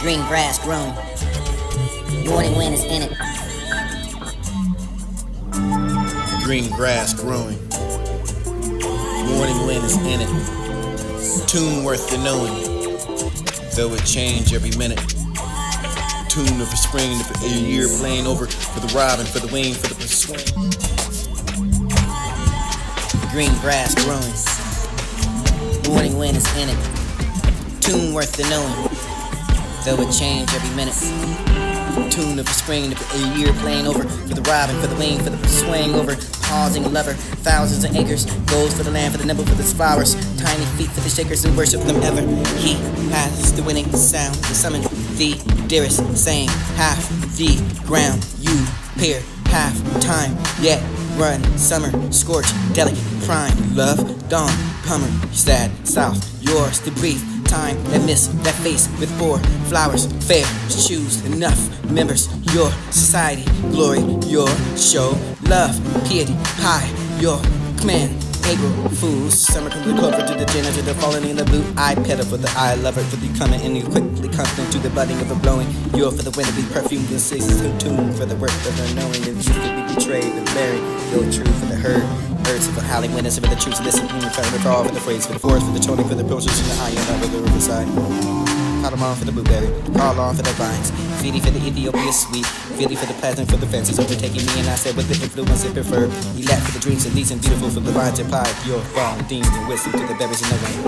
Green grass growing. Morning wind is in it. Green grass growing. Morning wind is in it. Tune worth the knowing, though it change every minute. Tune of the spring, the year playing over for the robin, for the wing, for the swing. Green grass growing. Morning wind is in it. Tune worth the knowing, though it change every minute. Tune of the spring, a year playing over for the robin, for the wing, for the swing over. Pausing a lover, thousands of acres. Goes for the land, for the nibble, for the flowers. Tiny feet for the shakers and worship them ever. He has the winning sound to summon the dearest, saying half the ground you peer, half time yet run. Summer, scorch, delicate, prime, love, dawn, comer, sad, south, yours to breathe. Time that miss that face with poor flowers, fair, choose enough members, your society, glory, your show, love, piety, high, your command, April fools, summer comes to the clover, to the dinner, to the falling in the blue eye petal for the eye lover, for the coming and you quickly confident to the budding of a blowing, you're for the wind to be perfumed and sixes in tune for the work of the knowing, and you could be betrayed and buried, you're true for the herd. Birds of the howling winds, for the truth, listen, for the call, for the phrase, for the forest, for the choning, for the approaches, and the iron, over the riverside. Cardamom for the blueberry, call on for the vines, feedy for the Ethiopia sweet, feely for the pleasant, for the fences, overtaking me, and I said with the influence it preferred. Elect for the dreams and decent, beautiful for the vines implied, your fall, deemed, and wisdom to the berries in the rain.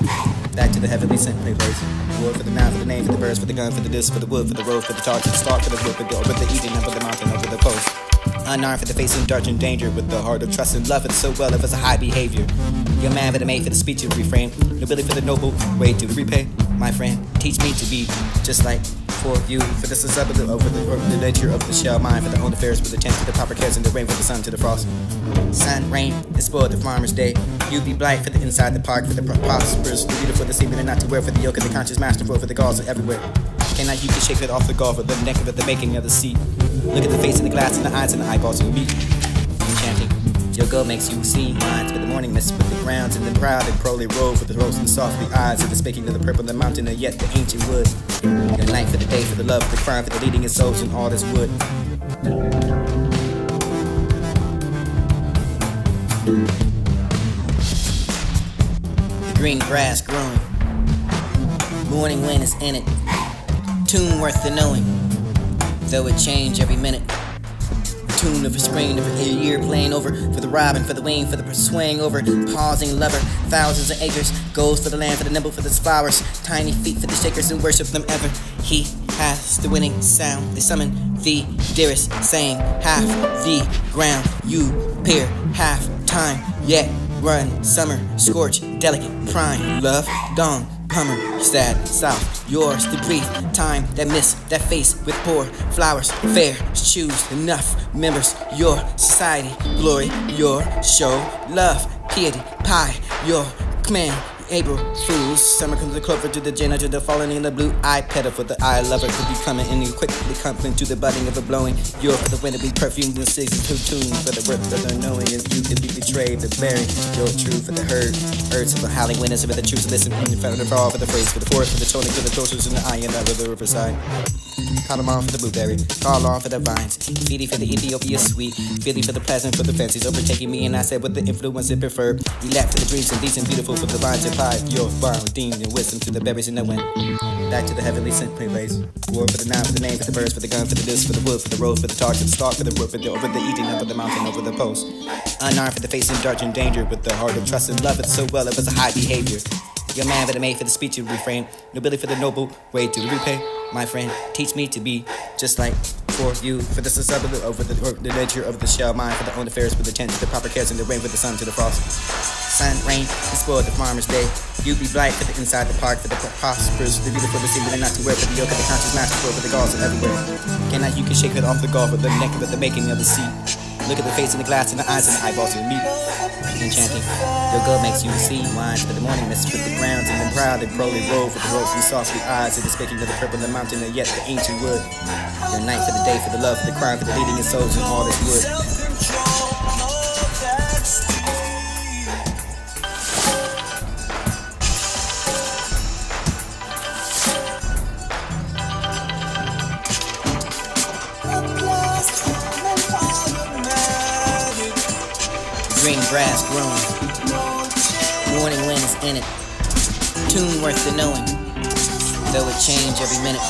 Back to the heavenly scent they place. War for the mouth, for the name, for the birds, for the gun, for the disc, for the wood, for the road, for the charge, for the start, for the whip, for the over the eating, and for the mountain, over the post. Unarmed for the face and dart and danger, with the heart of trust and love it so well if it's a high behavior. You're man for the mate, for the speech you refrain, nobility for the noble way to repay. My friend, teach me to be just like for you, for this is over the nature of the shell, mine for the own affairs, for the tent to the proper cares, and the rain for the sun to the frost. Sun, rain, it spoiled the farmer's day. You be blight for the inside the park, for the prosperous, the beautiful, the seeming and not to wear, for the yoke of the conscious masterful, for the gauze are everywhere. Cannot you can shake it off the gall, for the neck of it, the making of the seat. Look at the face in the glass and the eyes and the eyeballs of me. Enchanting. Your girl makes you see minds, but the morning mist with the grounds and the proud and proly roll for the rose and soft the eyes of the speaking of the purple, the mountain, and yet the ancient wood. Your night for the day, for the love, for the crime, for the leading his souls and all this wood. The Green grass growing. Morning wind is in it. Tune worth the knowing, though it change every minute. Tune of a spring of a year playing over for the robin, for the wing, for the swing over, pausing lover, thousands of acres, goes for the land, for the nimble, for the flowers, tiny feet for the shakers who worship them ever. He has the winning sound. They summon the dearest, saying half the ground you peer, half time yet run, summer, scorch, delicate, prime, love, dawn, hummer, sad, south, yours to breathe, time that miss, that face with poor flowers, fair, choose enough members, your society, glory, your show, love, piety, pie, your command, April fools, summer comes the clover to the Jenna, to the falling in the blue eye petal for the eye lover could be coming and you quickly coming to the budding of a blowing. You're for the wind to be perfumed and season to tune for the work of the knowing and you can be betrayed, the bearing, you're true for the herd, herds of the howling winters for the truth, listen, in front of the fall for the phrase, for the forest, for the toning, for the torches in the eye and out of the riverside. Call them on for the blueberry, call on for the vines, feedy for the Ethiopia sweet, feely for the pleasant, for the fancies, overtaking me and I said with the influence it preferred. We laughed for the dreams and decent, beautiful for the vines and pie, your borrowed deemed and wisdom to the berries and the wind. Back to the heavenly sent place, war for the noun, for the name, for the birds, for the gun, for the disc, for the wood, for the rose, for the target, for the star, for the wood, for the over the eating, over the mountain, over the post. Unarmed for the face and dart and danger, with the heart of trust and love it so well it was a high behavior. Your man for the made for the speech you refrain, nobility for the noble way to repay. My friend, teach me to be just like for you, for the society over the nature of the shell, mine for the own affairs, for the tent, the proper cares, and the rain for the sun to the frost. Sun, rain, and spoil the farmer's day. You be bright for the inside the park, for the prosperous, the beautiful, the single, and not to wear for the yoke of the conscious masterful, for the gods and everywhere. Cannot you can shake it off the gall, for the neck of the making of the sea. Look at the face in the glass and the eyes and the eyeballs of the meat. Enchanting, your gold makes you see wines for the morning mist with the grounds and the proud and proly roll for the ropes and softly eyes and the speaking of the purple, the mountain, and yet the ancient wood. Your night for the day, for the love, for the crime, for the leading your souls and all this wood. Green grass growing, morning wind is in it, tune worth the knowing, though it change every minute.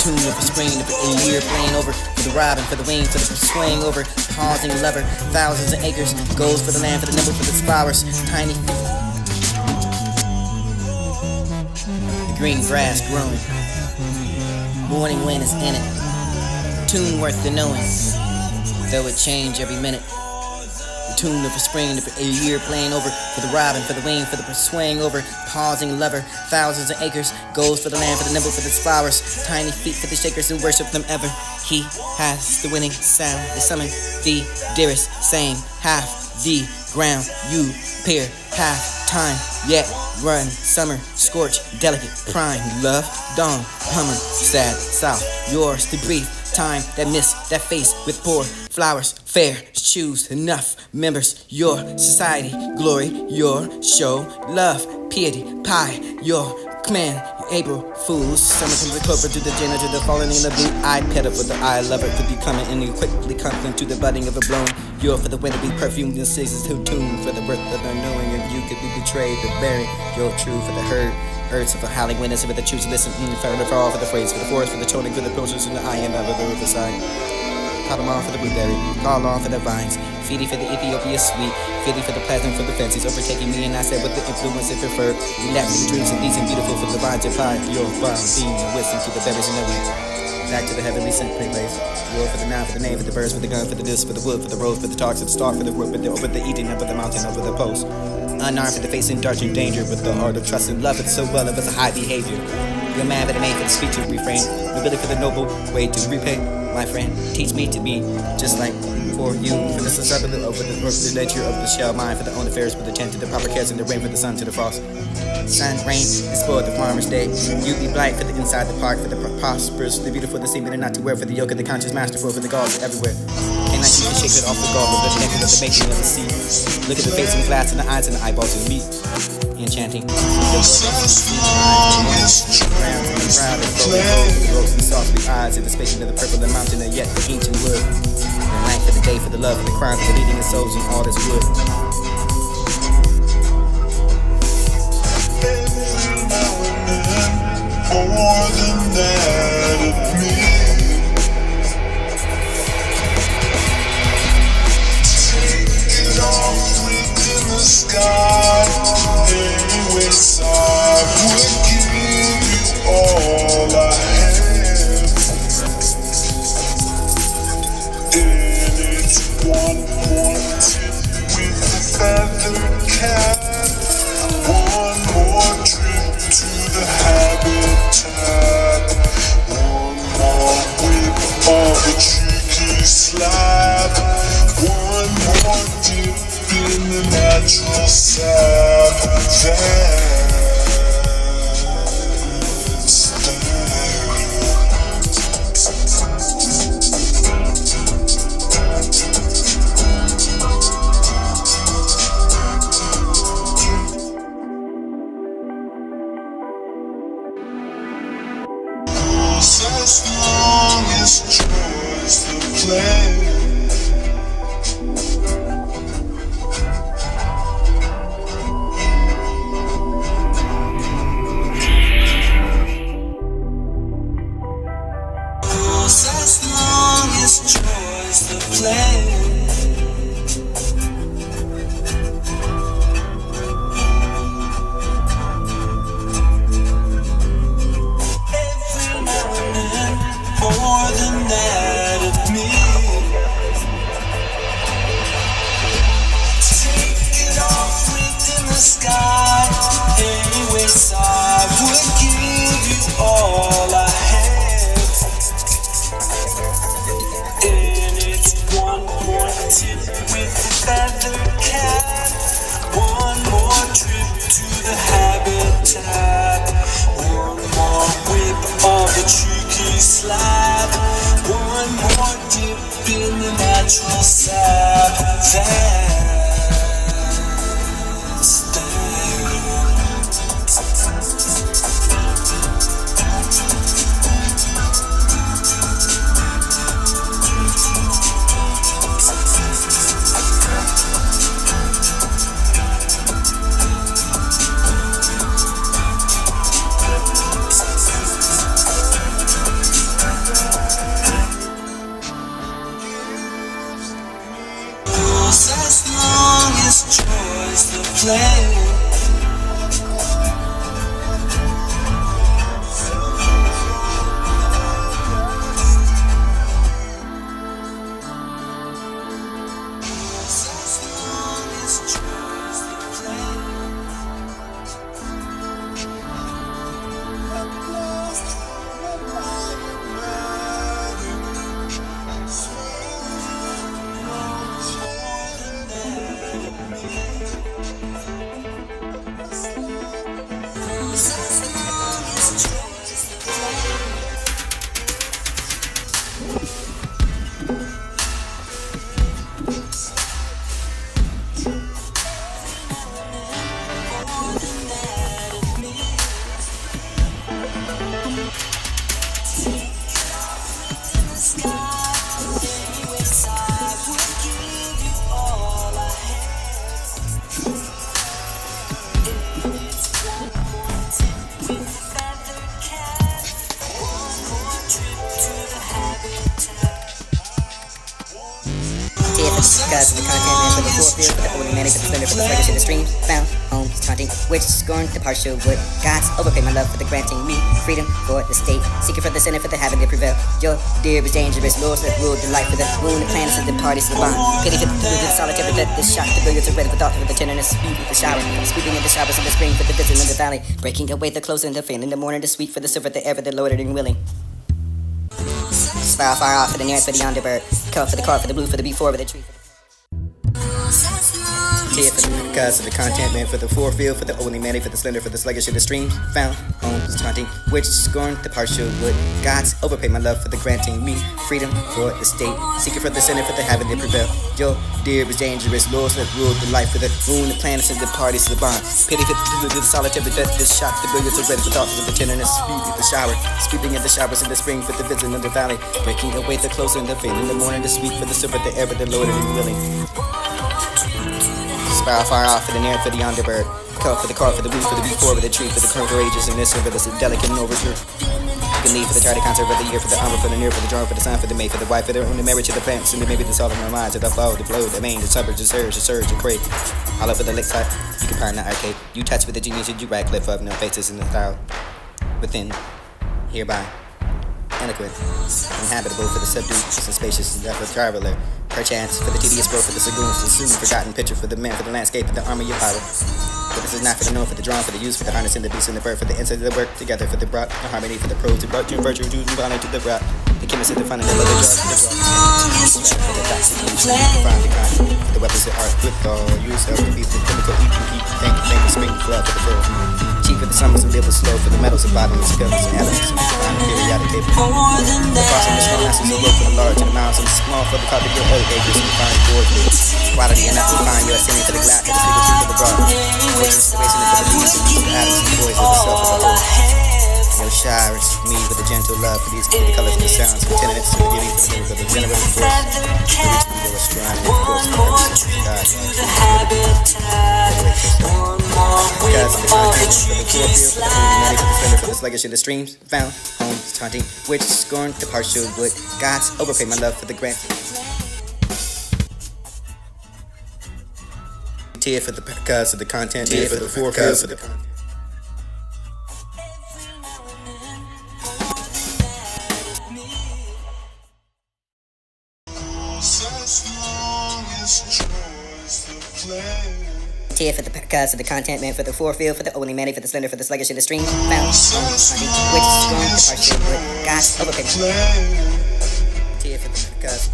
Tune of a spring of a year playing over for the robin, for the wing, for the swing over, pausing lover, thousands of acres, goes for the land, for the nimble, for the flowers, tiny. The green grass growing, morning wind is in it, tune worth the knowing, though it change every minute. Tune of a spring of a year playing over for the robin, for the wing, for the swing over, pausing lover, thousands of acres, goes for the land, for the nimble, for the flowers, tiny feet for the shakers who worship them ever. He has the winning sound. They summon the dearest, saying half the ground you peer, half time yet run, summer, scorch, delicate, prime, love, dawn, hummer, sad, south, yours to breathe. Time that miss, that face with poor flowers, fair, choose enough members, your society, glory, your show, love, piety, pie, your command, April fools, summer comes the clover to the Jenna, to the falling in the blue eye petal for the eye lover could be coming and you quickly coming to the budding of a blown. You're for the wind to be perfumed and sixes to tune for the birth of the knowing and you could be betrayed, the bearing, you're true for the herd. Herds of the howling winters for the truth, listen, for the fall, for the phrase, for the forest, for the toning, for the pilchers in the eye and out of the riverside. Call them on for the blueberry, call on for the vines, feedy for the Ethiopia sweet, feely for the pleasant, for the fancies, overtaking me and I said with the influence it preferred. We laughed for the dreams and decent, beautiful for the vines and pie, your borrowed deemed and wisdom to the berries and the wheat. Back to the heavenly sent place. War for the noun, for the name, for the birds, for the gun, for the disc, for the wood, for the rose, for the target, for the star, for the wood, over the eating, over the mountain, over the post. Unarmed for the face and dart and danger, with the heart of trust and love it so well it was a high behavior. Your man for the made for the speech you refrain, nobility for the noble way to repay. My friend, teach me to be just like for you, for the society over the nature of the shell, mine for the own affairs, for the tent to the proper cares, and the rain for the sun to the frost. Sun, rain, and spoil the farmer's day. You be bright for the inside the park, for the prosperous, the beautiful, the seeming, and not to wear for the yoke of the conscious masterful, for the gods everywhere. Cannot you can shake it off the gall, for the neck of the making of the sea. Look at the face in the glass and the eyes and the eyeballs of the meat. Enchanting. Rose and softly eyes in the space of the purple, the mountain, and yet the ancient wood. The night for the day, for the love, for the crime, for the leading the souls and all this wood. the natural sap that's there. As long as joy's the plan. As long as joy's the plan. More than that of me. Take it off within the sky. Anyways, I would give you all I have. And it's one more tip with the feather cat. One more trip to the habitat. One more whip of a cheeky slap. One more dip in the natural sap that's there. As long as joy's the plan. Because of the content and for the full feel, for the holy man, for the splendor, for the fragrance of the streams, found, homes, taunting, which scorn the partial wood. Gods overpay my love for the granting me freedom for the state, seeking for the sinner, for the having to prevail. Your dear is dangerous, lords that rule the life for the moon, the planets and the parties of the bond. Pity for the solitary death, the shock, the billiards are ready for thought, for the tenderness, speed with the shower, sweeping in the showers in the spring, for the vision in the valley, breaking away the close and the faint in the morning, the sweet for the silver, the ever, the loitering willing. Spiral far off for the near, for the underbird, color for the car, for the blue, for the before, for the tree. Here for the because of the content, man, for the forefield, for the only man, for the slender, for the sluggish of the streams, found, homes, taunting, which scorn the partial wood. Gods overpay my love for the granting me freedom for the state, seeking for the sinner, for the having to prevail. Your dear is dangerous, lords that rule the life for the moon, the planets and the parties of the bond. Pity for the solitary death, the shock, the billiards are ready for thoughts of the tenderness, speed with the shower, sweeping in the showers in the spring, for the vision of the valley, breaking away the closer and the faint in the morning, the sweet for the silver, the ever, the loitering willing. Spiral far off for the near, for the underbird, color for the car, for the blue, for the before, for the tree, for the courageous and this, for the delicate and overture. You can leave for the tardy concert of the year, for the armor, for the near, for the drawing, for the sun, for the mate, for the wife, for the marriage of the plants, and then maybe the salt of my minds, the flow, the blow, the main, the suburbs, the surge, the crate. All over the lakeside, you can find the arcade. You touch with the genius, you right cliff up, no faces in the style. Within, hereby, eloquent, inhabitable for the subdued, and spacious, and for the traveler. Perchance, for the tedious bro, for the sagoons, the soon forgotten picture, for the man, for the landscape, for the armor, your power. But this is not for the known, for the drawn, for the use, for the harness and the beast and the bird, for the inside of the work together, for the brought, the harmony, for the pros, the virtue, virtue, to the honor, to the rock, the chemist, the fun, and the leather jar, to the draw, for the dots, the use, the weapons of art, with all use of the beat, the chemical, eat, and keep, thank you, spring, flood, for the fur, cheap for the summers, and live slow, for the metals, the bottoms, the pillars, and elements, and the divine periodic table, the cross and the strong masses, the low for the large, and the mounds, and the small for the carpet, your early ages, and the fine gorgeous, quality, and that's the fine, you're ascending to the glass, to the single truth of the broad, which is the basin of the leaves, and the atoms, and the voice of the self of the whole. Yo, showers, me with a gentle love for these the colors and the sounds, the tenderness, and the beauty, for the mirrors of the generative force, the reach of the strong, and of course, the purpose of God, because the content for the core field, for the humanity, for the splendor, for the sluggish in the streams, found, homes, taunting, which scorned the partial wood, God's overpay my love for the grant. Tear for the cause of the content, tear for the four field, for the content. Tear for the cause of the content, man for the forefield, for the only manny, for the slender, for the sluggish in the stream, found, which scorned the partial wood, God's overpay. Tear for the cause.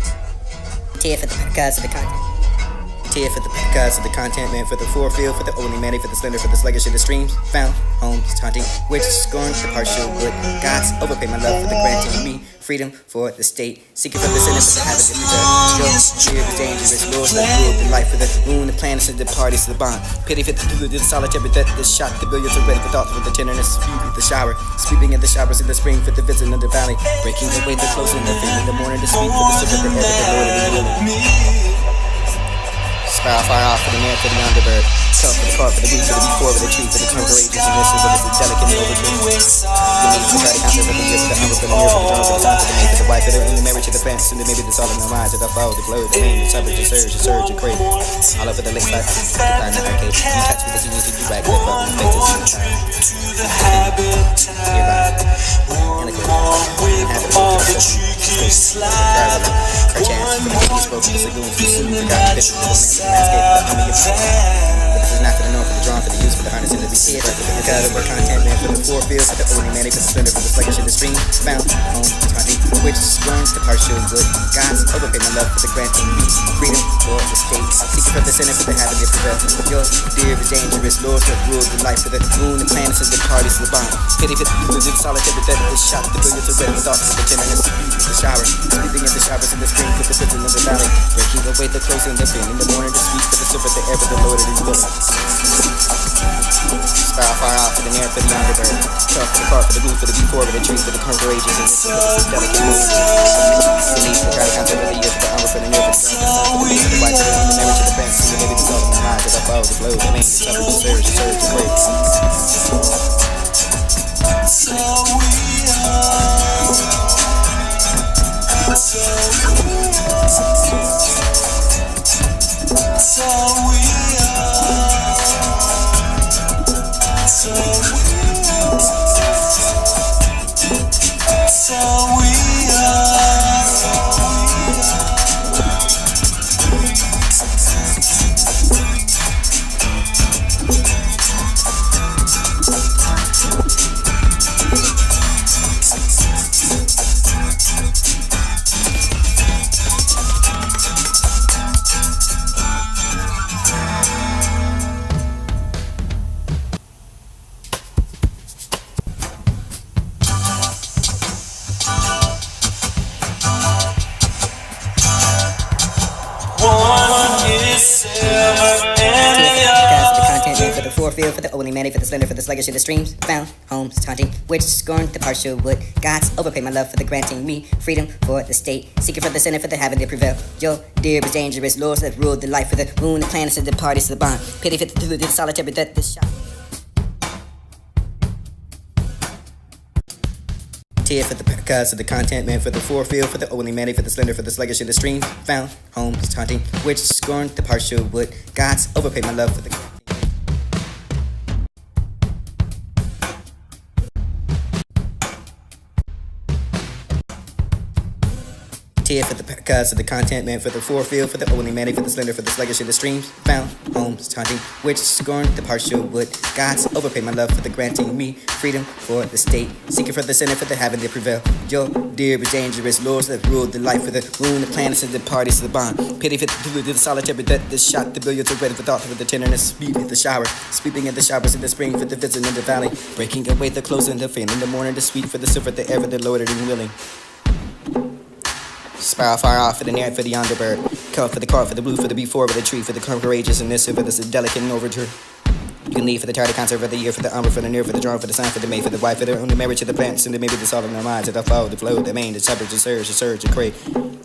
Tear for the cause of the content. Tear for the cause of the content, man for the forefield, for the only manny, for the slender, for the sluggish in the streams, found, homes, taunting, which scorned the partial wood, God's overpay my love for the granting me freedom for the state, seeking for the sinner, for the habit of the your fear, the dangerous lords that rule the life for the moon, the planets, and the parties of the bond. Pity for the solitary that the shot, the billiards are ready for thoughts for the tenderness, the shower, sweeping in the showers in the spring for the visit of the valley, breaking away the close in the fin in the morning, the sweet for the sip of the air, the Lord of the healing. Spiral fire off for the man, for the underbird. Tough for the car, for the root, for the before, for the tree, for the tongue courageous, and this is the delicate and overdue. The meat, for the concept of the year, for the humble, for the near, for the drunk, for the son, for the mate, for the wife, for the marriage, to the fence, and then maybe this all in the minds, of the foe, the glow, the name, the temperature, the surge, the crave. All over the lakeside, the time, the arcade. You touch me that you need to do back, the fuck, the faces, and the time. Nearby. And the good. And the book, the trees, her chance, for the people spoke, for the lagoons, for the soup, the guy, the bishop, the landscape, but this is not for the known, for the drawn, for the use, for the harness, and the beat, for the God of our content, man, for the four fields, for the only manny, for the splendor, for the sluggish in the stream, found, home, taunting, which scorns the partial good, God's overpay my love for the granting me freedom for the state, seeking for the sinner, for the habit of prevail, your dear, the dangerous lords that rule the life, for the moon, the planets, and the parties of the bond, pity for the solitary that the shot, the billiards are ready for thoughts, for the tenderness, the shower, sleeping in the showers in the spring, for the vision of the valley, breaking away the close in the fin in the morning, the sweet for the sip of the air, for the Lord of the willing. Spiral far off for the near, for the underbird. Tough for the car, for the root, for the before, for the tree, for the courageous, and this is the delicate mood. The need for the kind of concept of the year, for the armor, for the near, for the sun, for the sun, for the white, for the marriage, for the fence, and the baby, the salt, and the mind, for the flow, the flow, the main, the supper, the surge, the great. So we are. So we forefield, for the only manny, for the slender, for the sluggish in the streams, found, homes, taunting, which scorned the partial wood, God's overpay my love for the granting me freedom for the state, seeking for the sinner, for the having to prevail, your dear but dangerous lords that ruled the life, for the moon, the planets, and the parties of the bond, pity for the solitary that the shot. Tear for the cause of the content, man for the forefield, for the only manny, for the slender, for the sluggish in the stream, found, homes, taunting, which scorned the partial wood, God's overpay my love for the Tear for the cause of the content, man for the forefield, for the only man, for the slender, for the sluggish in the streams. Found homes, taunting, which scorn the partial wood. Gods overpay my love for the granting me freedom for the state. Seeking for the sinner, for the having to prevail. Your dear is dangerous, lords that ruled the life for the moon, the planets, and the parties of the bond. Pity for the solitary that the shot, the billiards are ready for thought, for the tenderness, sweep in the shower. Sweeping in the showers in the spring, for the visit in the valley. Breaking away the clothes and the fan in the morning, the sweet for the silver, the ever, the loaded and willing. Spiral far off for the near, for the underbird. Color for the car, for the blue, for the before, for the tree, for the courageous, and this, for this delicate and overture. You can leave for the tardy concert, for the year, for the umber, for the near, for the drawn, for the sun, for the may, for the wife, for the only marriage to the plants, and the maybe the salt in their minds, the flow, the flow, the main, the suburbs, the surge, the crate.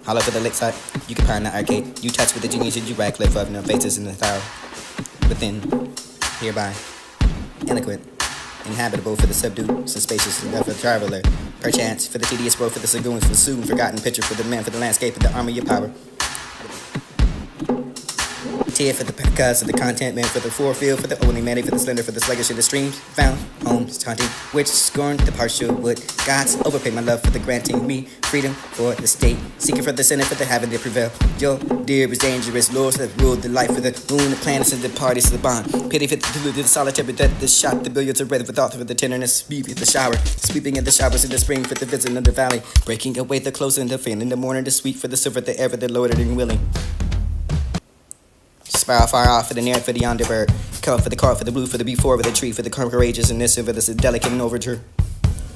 Hollow for the lakeside, you can find the arcade. You touch with the genius, you Radcliffe of no faces in the tower. Within, hereby, eloquent. Inhabitable for the subdued, so spacious enough for the traveler. Perchance for the tedious road, for the lagoons, for the soon forgotten picture, for the man, for the landscape, for the army of power. Tear for the cause of the content, man for the forefield, for the only man, for the slender, for the sluggish in the streams. Found homes, taunting, which scorn the partial wood. Gods overpay my love for the granting me freedom for the state. Seeking for the sinner, for the having to prevail. Your dear is dangerous, lords that ruled the life for the moon, the planets, and the parties of the bond. Pity for the solitary that the shot, the billiards are ready for thought, for the tenderness, sweep in the shower. Sweeping in the showers in the spring, for the visit in the valley. Breaking away the clothes and the fan in the morning, the sweet for the silver, the ever, the loaded and willing. Spiral far off for the near, for the underbird. Color for the car, for the blue, for the before, for the tree, for the courageous, and this, for this delicate and overture.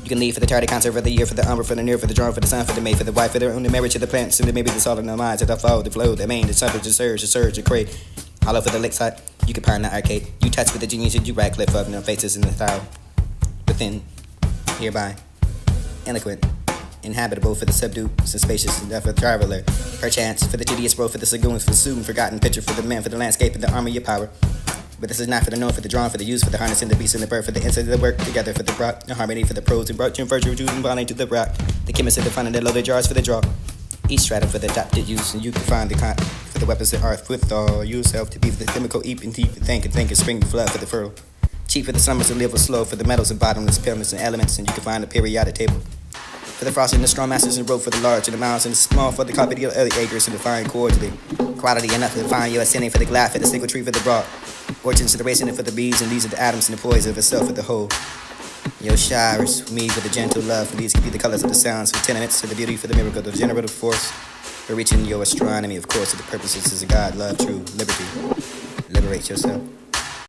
You can leave for the tardy concert, for the year, for the umber, for the near, for the drawn, for the sun, for the may, for the wife, for the only marriage to the plants, and the maybe the salt in their minds, the flow, the main, the suburbs, the surge, the crate. Hollow for the lakeside, you can find the arcade. You touch with the genius, you Radcliffe of no faces in the tower. Within, hereby, eloquent. Inhabitable for the subdued, so spacious enough for the traveler. Perchance for the tedious road, for the lagoons, for the soon forgotten picture, for the man, for the landscape, and the army of power. But this is not for the known, for the drawn, for the use, for the harness and the beast and the bird, for the inside of the work together, for the brought, the harmony, for the prose and brought, and virtue, and bonding to the rock. The chemist of the fun and the loaded jars for the draw. Each stratum for the adapted use, and you can find the for the weapons of earth with all yourself to be for the chemical eat and deep and think and spring the flood for the fertile. Cheap for the summers to live or slow, for the metals and bottomless pyramids and elements, and you can find the periodic table. For the frost and the strong masters and rope for the large and the mounds and the small for the carpet early acres and the fine cordially. Quality enough to find your ascending for the glad for the single tree for the broad. Origins to the racing for the bees and these are the atoms and the poise of itself for the whole. Your showers for me with a gentle love for these can be the colors of the sounds for tenements to the beauty for the miracle of the generative force. For reaching your astronomy of course to the purposes of God, love, true, liberty. Liberate yourself.